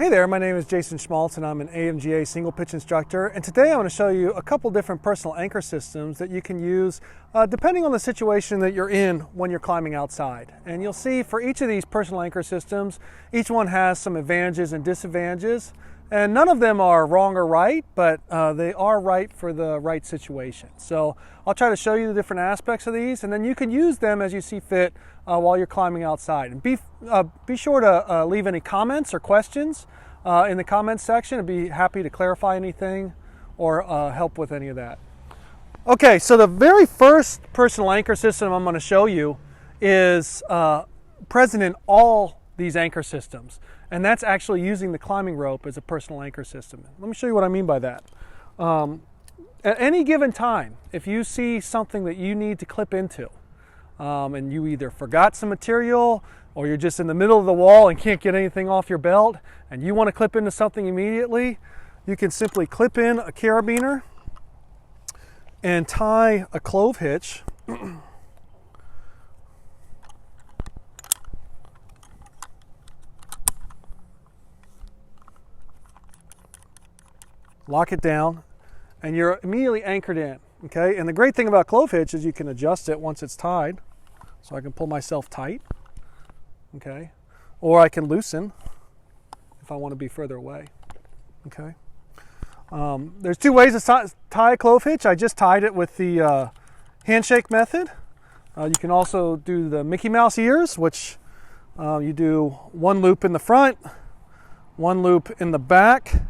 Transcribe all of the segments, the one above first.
Hey there, my name is Jason Schmaltz and I'm an AMGA single pitch instructor, and today I want to show you a couple different personal anchor systems that you can use depending on the situation that you're in when you're climbing outside. And you'll see for each of these personal anchor systems, each one has some advantages and disadvantages, and none of them are wrong or right, but they are right for the right situation. So I'll try to show you the different aspects of these, and then you can use them as you see fit while you're climbing outside. And be sure to leave any comments or questions in the comments section. I'd be happy to clarify anything or help with any of that. Okay, so the very first personal anchor system I'm going to show you is present in all these anchor systems, and that's actually using the climbing rope as a personal anchor system. Let me show you what I mean by that. At any given time, if you see something that you need to clip into, and you either forgot some material or you're just in the middle of the wall and can't get anything off your belt and you want to clip into something immediately, you can simply clip in a carabiner and tie a clove hitch lock it down, and you're immediately anchored in. Okay, and the great thing about clove hitch is you can adjust it once it's tied. So I can pull myself tight, okay, or I can loosen if I want to be further away. Okay, there's two ways to tie a clove hitch. I just tied it with the handshake method. You can also do the Mickey Mouse ears, which you do one loop in the front, one loop in the back,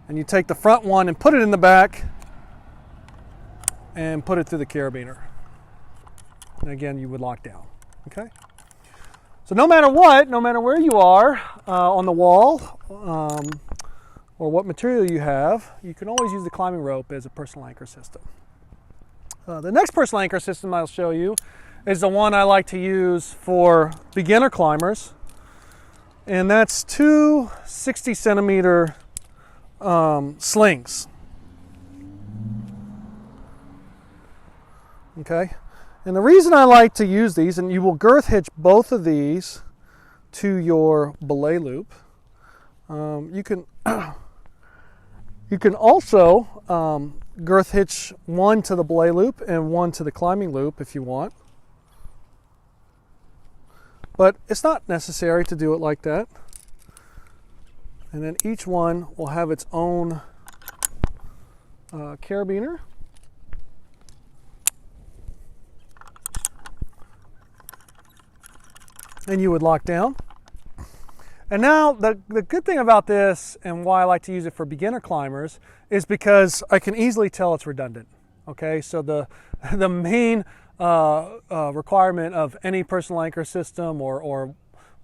and you take the front one and put it in the back and put it through the carabiner. And again, you would lock down. Okay? So no matter what, no matter where you are on the wall or what material you have, you can always use the climbing rope as a personal anchor system. The next personal anchor system I'll show you is the one I like to use for beginner climbers, and that's two 60 centimeter slings. Okay, and the reason I like to use these, and you will girth hitch both of these to your belay loop. You can also girth hitch one to the belay loop and one to the climbing loop if you want. But it's not necessary to do it like that. And then each one will have its own carabiner. And you would lock down. And now the good thing about this, and why I like to use it for beginner climbers, is because I can easily tell it's redundant. Okay, so the main requirement of any personal anchor system or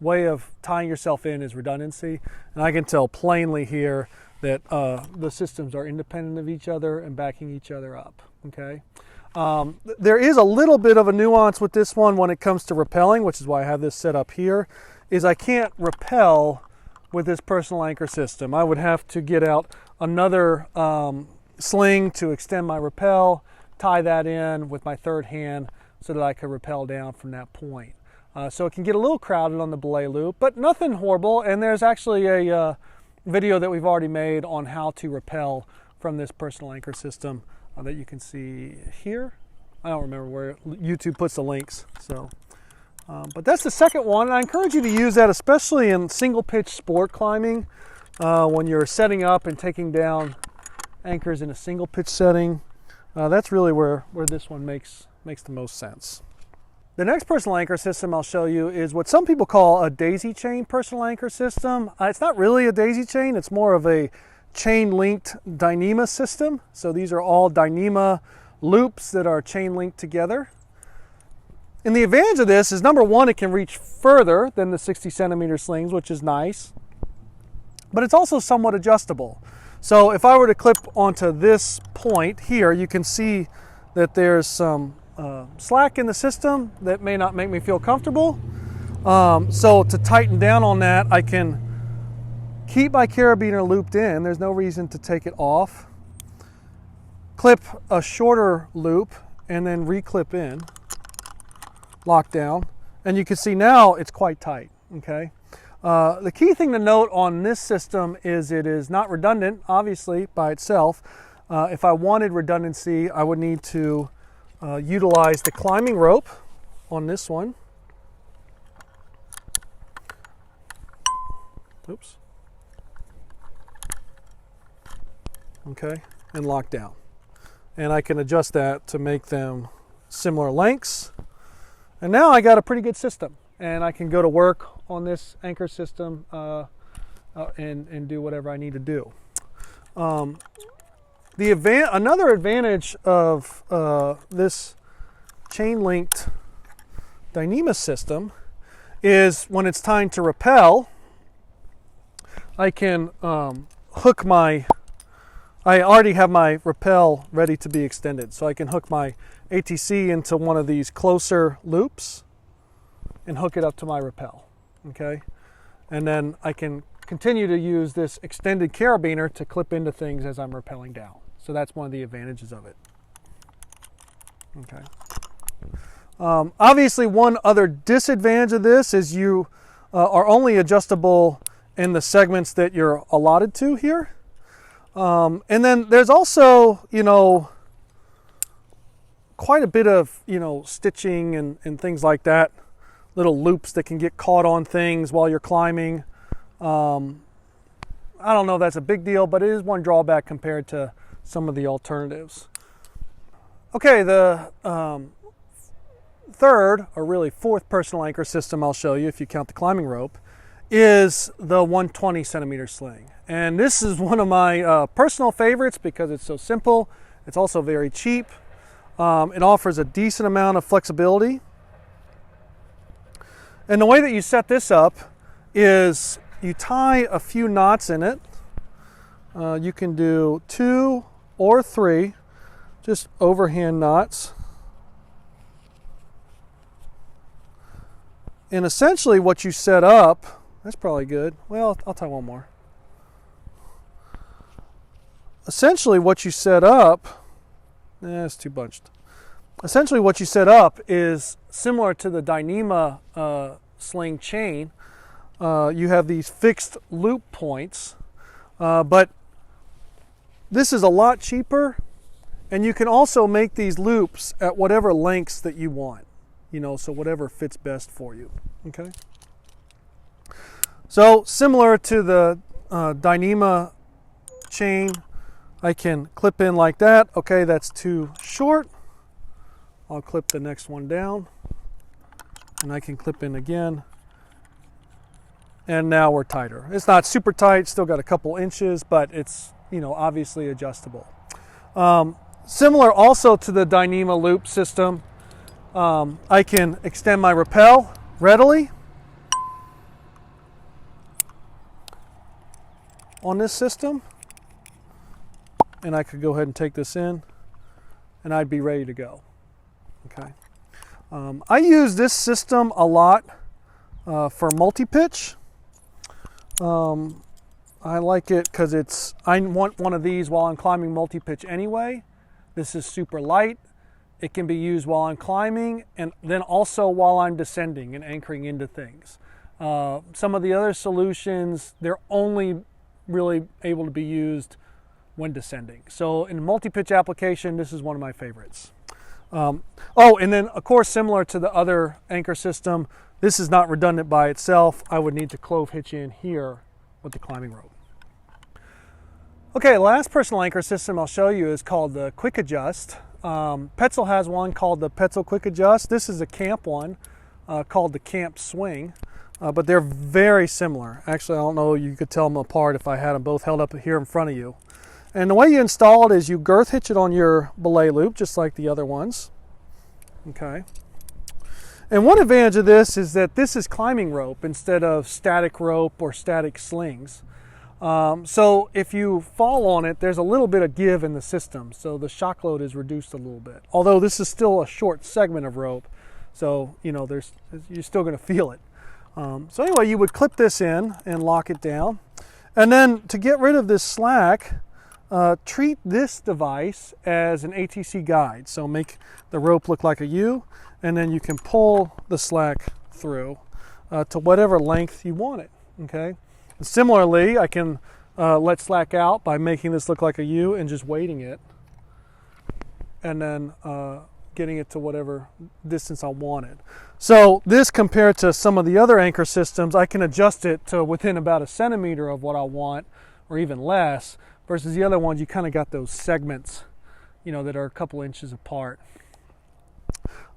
way of tying yourself in is redundancy, and I can tell plainly here that the systems are independent of each other and backing each other up. Okay. There is a little bit of a nuance with this one when it comes to rappelling, which is why I have this set up here, is I can't rappel with this personal anchor system. I would have to get out another sling to extend my rappel, tie that in with my third hand so that I could rappel down from that point. So it can get a little crowded on the belay loop, but nothing horrible, and there's actually a video that we've already made on how to rappel from this personal anchor system that you can see here. I don't remember where YouTube puts the links. So, but that's the second one. And I encourage you to use that, especially in single pitch sport climbing, when you're setting up and taking down anchors in a single pitch setting. That's really where this one makes the most sense. The next personal anchor system I'll show you is what some people call a daisy chain personal anchor system. It's not really a daisy chain. It's more of a chain-linked Dyneema system. So these are all Dyneema loops that are chain-linked together. And the advantage of this is, number one, it can reach further than the 60 centimeter slings, which is nice. But it's also somewhat adjustable. So if I were to clip onto this point here, you can see that there's some slack in the system that may not make me feel comfortable. So to tighten down on that, I can keep my carabiner looped in. There's no reason to take it off. Clip a shorter loop and then reclip in, lock down, and you can see now it's quite tight. Okay, The key thing to note on this system is it is not redundant, obviously, by itself. If I wanted redundancy, I would need to utilize the climbing rope on this one. Oops. Okay, and lock down. And I can adjust that to make them similar lengths. And now I got a pretty good system. And I can go to work on this anchor system and do whatever I need to do. Another advantage of this chain-linked Dyneema system is when it's time to rappel, I can hook I already have my rappel ready to be extended, so I can hook my ATC into one of these closer loops and hook it up to my rappel, okay? And then I can continue to use this extended carabiner to clip into things as I'm rappelling down. So that's one of the advantages of it, okay? Obviously, one other disadvantage of this is you are only adjustable in the segments that you're allotted to here. And then there's also, quite a bit of, stitching and things like that. Little loops that can get caught on things while you're climbing. I don't know if that's a big deal, but it is one drawback compared to some of the alternatives. Okay, the third, or really fourth personal anchor system I'll show you, if you count the climbing rope, is the 120 centimeter sling. And this is one of my personal favorites because it's so simple. It's also very cheap. It offers a decent amount of flexibility. And the way that you set this up is you tie a few knots in it. You can do 2 or 3, just overhand knots. And essentially what you set up, that's probably good. Well, I'll tie one more. Essentially what you set up, it's too bunched. Essentially what you set up is similar to the Dyneema sling chain. You have these fixed loop points, but this is a lot cheaper, and you can also make these loops at whatever lengths that you want, so whatever fits best for you, okay? So similar to the Dyneema chain, I can clip in like that. Okay, that's too short. I'll clip the next one down, and I can clip in again. And now we're tighter. It's not super tight, still got a couple inches, but it's, obviously adjustable. Similar also to the Dyneema loop system, I can extend my rappel readily on this system. And I could go ahead and take this in, and I'd be ready to go. Okay. I use this system a lot for multi-pitch. I like it because I want one of these while I'm climbing multi-pitch anyway. This is super light. It can be used while I'm climbing and then also while I'm descending and anchoring into things. Some of the other solutions, they're only really able to be used when descending. So in a multi-pitch application, this is one of my favorites. And then of course, similar to the other anchor system, this is not redundant by itself. I would need to clove hitch in here with the climbing rope. Okay, the last personal anchor system I'll show you is called the Quick Adjust. Petzl has one called the Petzl Quick Adjust. This is a camp one called the Camp Swing, but they're very similar. Actually, I don't know, you could tell them apart if I had them both held up here in front of you. And the way you install it is you girth hitch it on your belay loop, just like the other ones. Okay. And one advantage of this is that this is climbing rope instead of static rope or static slings. So if you fall on it, there's a little bit of give in the system, so the shock load is reduced a little bit. Although this is still a short segment of rope, so you're still going to feel it. So anyway, you would clip this in and lock it down. And then to get rid of this slack, treat this device as an ATC guide. So make the rope look like a U, and then you can pull the slack through to whatever length you want it. Okay. And similarly, I can let slack out by making this look like a U and just weighting it, and then getting it to whatever distance I wanted. So this, compared to some of the other anchor systems, I can adjust it to within about 1 centimeter of what I want, or even less, versus the other ones, you kind of got those segments, you know, that are a couple inches apart.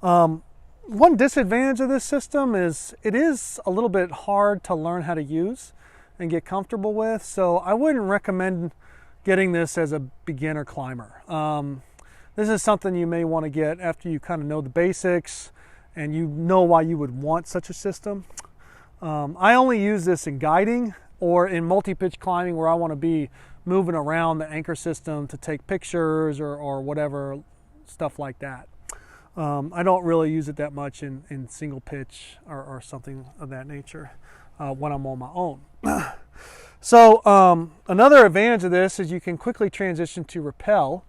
One disadvantage of this system is it is a little bit hard to learn how to use and get comfortable with, so I wouldn't recommend getting this as a beginner climber. This is something you may want to get after you kind of know the basics and you know why you would want such a system. I only use this in guiding or in multi-pitch climbing, where I want to be moving around the anchor system to take pictures or whatever, stuff like that. I don't really use it that much in single pitch or something of that nature when I'm on my own. So another advantage of this is you can quickly transition to rappel.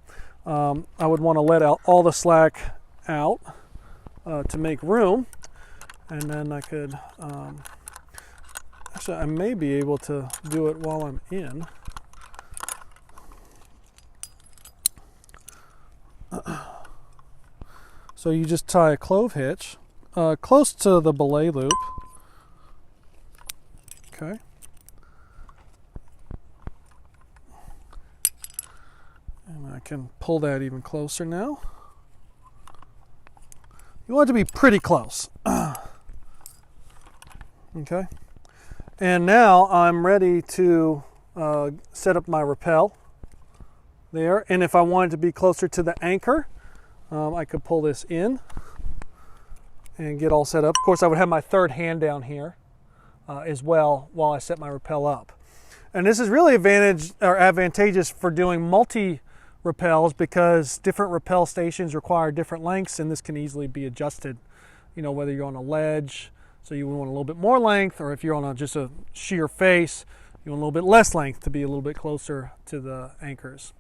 I would want to let out all the slack out to make room, and then I could actually, I may be able to do it while I'm in. So you just tie a clove hitch close to the belay loop. Okay. And I can pull that even closer now. You want it to be pretty close. Okay. And now I'm ready to set up my rappel there. And if I wanted to be closer to the anchor, I could pull this in and get all set up. Of course, I would have my third hand down here as well while I set my rappel up. And this is really advantageous for doing multi-rappels, because different rappel stations require different lengths, and this can easily be adjusted, you know, whether you're on a ledge, so you want a little bit more length, or if you're on just a sheer face, you want a little bit less length to be a little bit closer to the anchors.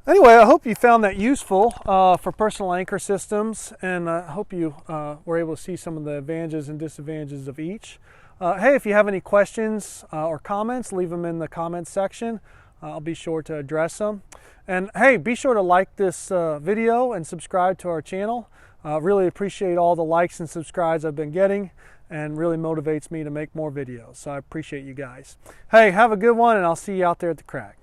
Anyway, I hope you found that useful for personal anchor systems, and I hope you were able to see some of the advantages and disadvantages of each. Hey, if you have any questions or comments, leave them in the comments section. I'll be sure to address them. And hey, be sure to like this video and subscribe to our channel. Really appreciate all the likes and subscribes I've been getting, and really motivates me to make more videos. So I appreciate you guys. Hey, have a good one, and I'll see you out there at the crack.